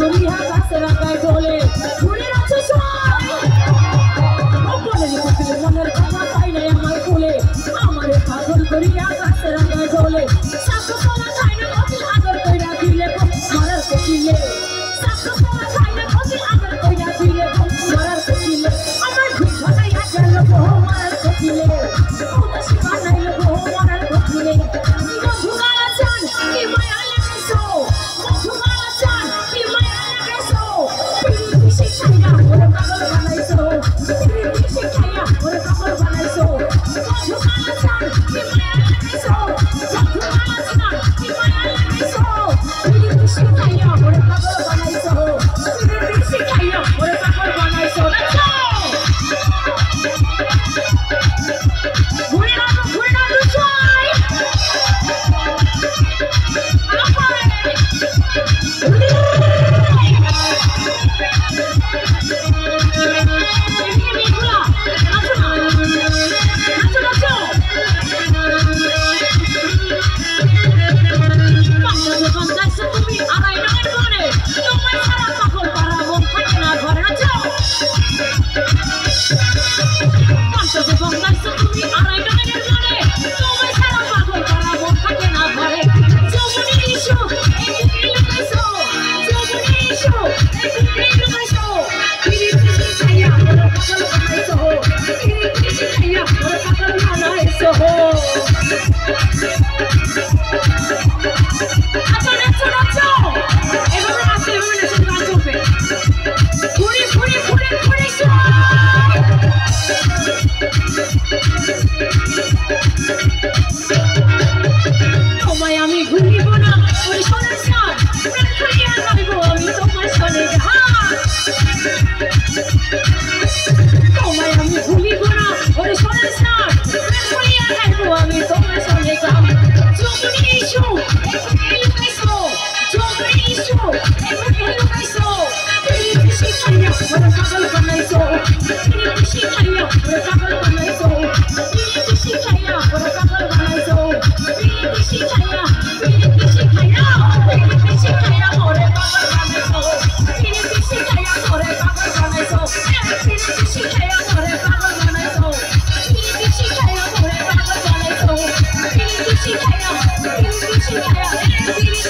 করিয়া গাছের আগায় ঢোলে ঘুরে আছে মনের কথা পাই নাই আমার ফুলে আমারে পাগল করিয়া গাছের আগায় ঢোলে সাথে তোলা খাই না কত আদর কইরা দিলে মারার কোকিলে সাথে তোলা খাই না কত আদর কইরা দিলে মারার কোকিলে আমার ঘুম ভাঙাইয়া গেল গো মারার কোকিলে উদাসী বানাইল গো মারার কোকিলে বন্ধু মারা চান কি মায়া লাগাইছো বন্ধু মারা চান কি মায়া লাগাইছো পিড়ি শিখাইয়া ওরে পাগল বানাইছো পিড়ি শিখাইয়া ওরে পাগল বানাইছো বন্ধু মারা চান কি মায়া লাগাইছো বন্ধু মারা চান কি মায়া লাগাইছো পিড়ি শিখাইয়া ওরে পাগল বানাইছো পিড়ি শিখাইয়া ওরে পাগল বানাইছো দেখো ঘুরে না লুচাই She